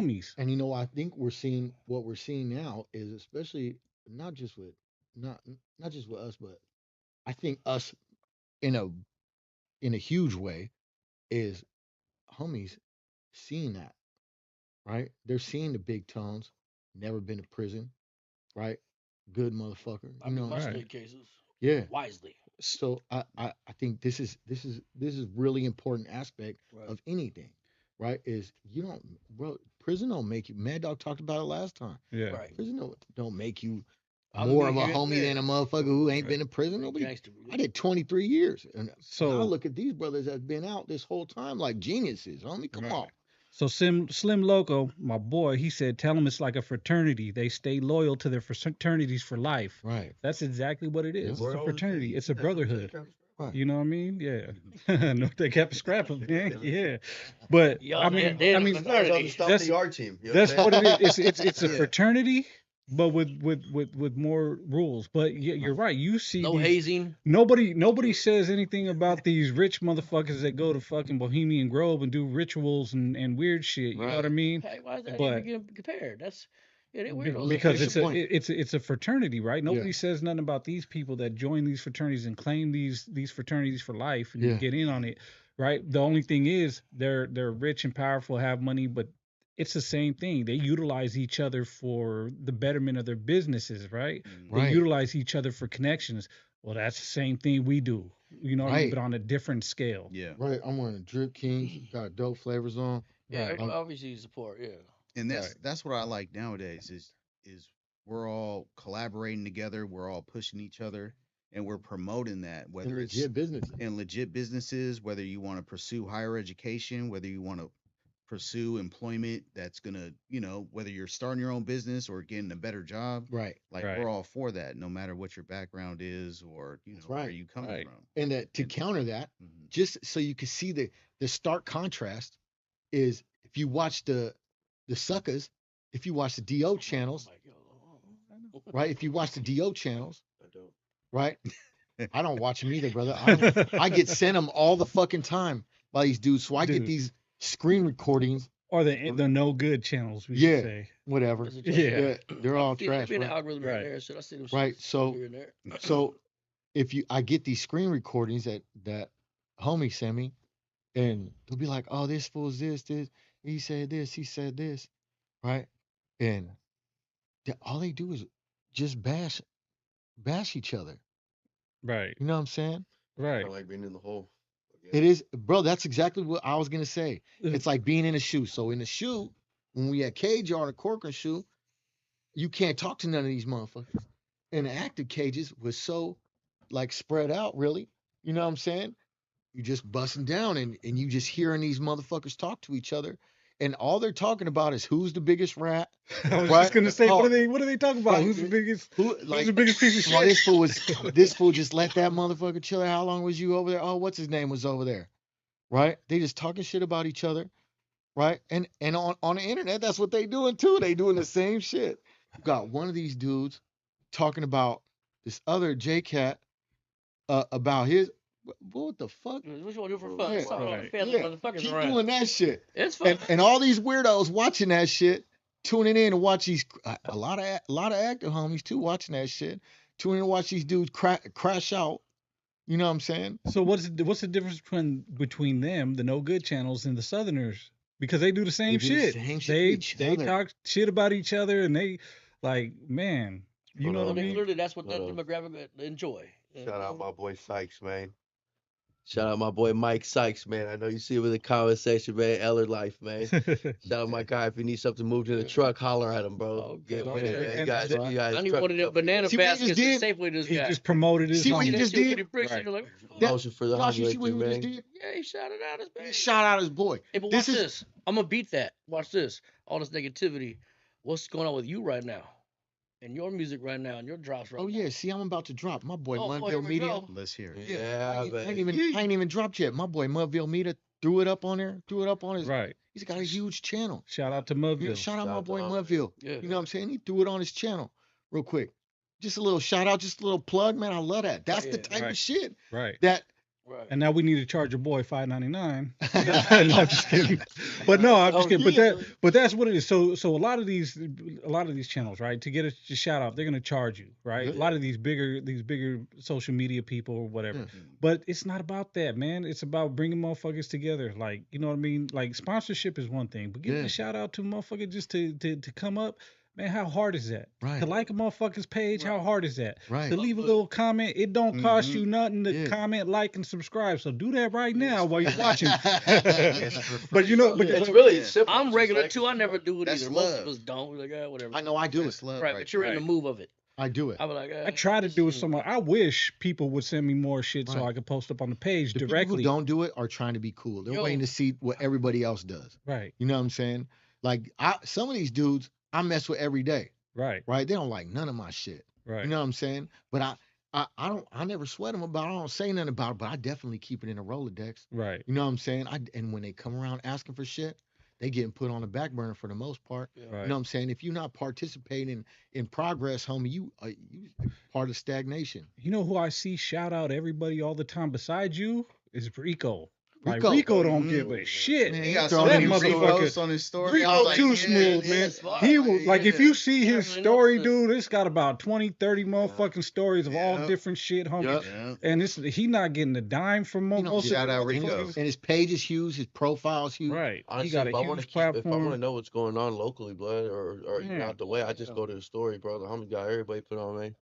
homies. And I think what we're seeing now is, especially not just with not not just with us, but I think us in a huge way is homies seeing that, right? They're seeing the big tones, never been to prison, right? Good motherfucker, I mean, must Right. take cases Yeah. wisely. So I think this is really important aspect Right. of anything, right? Is you don't, bro, prison don't make you. Mad Dog talked about it last time. Yeah. Right. Prison don't make you I more mean, of a yeah, homie yeah. than a motherfucker who ain't Right. been in prison. Right, Nobody. gangster. I did 23 years, and I So look at these brothers that's been out this whole time like geniuses. Homie, come right. on. So Slim Loco, my boy, he said, tell them it's like a fraternity. They stay loyal to their fraternities for life. Right. That's exactly what it is. Yeah. It's We're a all the same. fraternity. It's a That's what I'm saying, brotherhood. Travis. Right. You know what I mean? Yeah. No, they kept scrapping, man. Yeah. But Y'all, I mean, they I in a mean, That was on the fraternity. Stop that's the art team. You know what that's I'm what saying? it is. It's a Yeah. fraternity, but with more rules. But you're right. You see No these. hazing. Nobody says anything about these rich motherfuckers that go to fucking Bohemian Grove and do rituals and weird shit. You know what I Right. mean? Hey, why is that But even getting compared? That's they weirdos. because Here's it's the a point. it's a fraternity, right? Yeah. Nobody says nothing about these people that join these fraternities and claim these fraternities for life and Yeah. get in on it, right? The only thing is they're rich and powerful, have money, but it's the same thing. They utilize each other for the betterment of their businesses, right? They Right. utilize each other for connections. Well, that's the same thing we do, you know what I mean? Right. But on a different scale. Yeah. Right. I'm wearing Drip Kings. Got dope flavors on. Yeah, Right. obviously support. Yeah. And Right. that's what I like nowadays is we're all collaborating together, we're all pushing each other, and we're promoting that, And whether it's legit business. in legit businesses, whether you want to pursue higher education, whether you want to pursue employment that's gonna, whether you're starting your own business or getting a better job, Right. like Right. we're all for that, no matter what your background is or That's where right. you coming Right. from. And to And counter that, mhm. just so you can see the stark contrast is if you watch the suckers, if you watch the DO channels, right? If you watch the DO channels, I don't. right? I don't watch them either, brother. I get sent them all the fucking time by these dudes. So I get Dude. these screen recordings, Or the no good channels, we Yeah. should say. whatever. That's a Yeah. Yeah, they're all They trash, be in the right? algorithm Right. right there. So I see them. Right, shits so- here and there. So if I get these screen recordings that homie send me, and they'll be like, "Oh, this fool's this, he said this, right?" And all they do is just bash each other. Right. You know what I'm saying? Right. Kind of like being in the hole. It is, bro. That's exactly what I was gonna say. It's like being in a shoe. So in the shoe, when we had cage or a corker shoe, you can't talk to none of these motherfuckers. And the active cages was so like spread out, really. You know what I'm saying? You just busting down and you just hearing these motherfuckers talk to each other. And all they're talking about is who's the biggest rat. I was Right. just gonna say, Oh. what are they talking about? Right. Who's the biggest Who who's like the biggest piece of well, shit? this fool just let that motherfucker chill. How long was you over there? Oh, what's his name was over there. Right? They just talking shit about each other. Right? And on the internet, that's what they doing too. They doing the same shit. You got one of these dudes talking about this other J Cat about his what the fuck? What you want to do for fun? Yeah. Stop all the Right. family Yeah, motherfuckers keep around. doing that shit. It's fun. And all these weirdos watching that shit, tuning in to watch these a lot of active homies too watching that shit, tuning in to watch these dudes crash out. You know what I'm saying? So what's the difference between them, the no good channels, and the Southerners? Because they do the same do the shit. same shit to each They other. talk shit about each other, and they like, man, you know Hold what I on. mean? Literally, that's what that Hold on. demographic enjoy. Shout out my boy Sykes, man. Shout out my boy Mike Sykes, man. I know you see him in the comment section, man. Eller life, man. Shout out my guy. If you need something moved in the truck, holler at him, bro. Okay, Get with okay. it, man. You And guys, that- you guys. I need truck one of them company. banana See what he just baskets at did? Safeway. This he guy. just promoted his See what home. he That just shit did? pretty bricks, Right. you're like, Promotion for the Josh, you humble see what he just man. did? yeah, he shouted out his He man. shot out his boy. Hey, but This watch is- this. I'm gonna beat that. Watch this. All this negativity. What's going on with you right now? And your music right now, and your drops right Oh now. yeah, see, I'm about to drop. My boy Oh, Mudville here we Media. go. Let's hear it. Yeah, I man. ain't even dropped yet. My boy Mudville Media threw it up on there. Threw it up on his. Right. He's got a huge channel. Shout out to Yeah, Mudville. shout out Shout my out to boy all. Mudville. Yeah. You know what I'm saying? He threw it on his channel real quick. Just a little shout out, just a little plug, man. I love that. That's the Yeah. type Right. of shit Right. that Right. And now we need to charge your boy $5.99. No, I'm just kidding. But no, I'm just kidding. But that's what it is. So a lot of these channels, right? To get a shout out, they're gonna charge you, right? Yeah. A lot of these bigger social media people or whatever. Yeah. But it's not about that, man. It's about bringing motherfuckers together. Like, you know what I mean? Like, sponsorship is one thing, but giving a shout out to a motherfucker just to come up. Man, how hard is that? Right. To like a motherfucker's page, how hard is that? Right. To leave a little comment, it don't cost you nothing to Yeah. comment, like, and subscribe. So do that right now while you're watching. It's But you know, but It's really Yeah. simple. I'm It's regular like- too. I never do it That's either. Most love. of us don't. We're like, whatever. I know I do it. That's love Right, but you're in the move of it. I do it. I was like, I try to do it somewhere. I wish people would send me more shit so Right. I could post up on the page The directly. people who don't do it are trying to be cool. They're Yo. waiting to see what everybody else does. Right, You know what I'm saying? Like some of these dudes I mess with every day, right, right? They don't like none of my shit. right. You know what I'm saying? But I never sweat them about it. I don't say nothing about it, but I definitely keep it in a Rolodex. Right. You know what I'm saying? And when they come around asking for shit, they getting put on the back burner for the most part. Right. You know what I'm saying? If you're not participating in progress, homie, you part of stagnation. You know who I see shout out everybody all the time besides you is Rico. Like, Rico. Rico don't give a shit. Man, he got Throw so that many motherfucker- reposts on his story. Rico I was too like, smooth, yeah, man. it's fine. He was like, if you see his Definitely story, noticed it. dude, it's got about 20, 30 motherfucking stories of all Yeah. different shit, homie. Yep. Yeah. And he not getting a dime from You know, most of shout the out Rico. motherfuckers. And his page is huge, his profile's huge. Right. Honestly, he got a if I want huge to if I want platform. to know what's going on locally, blood, or Yeah. out the way, I just go to the story, bro. The homie got everybody put on, man.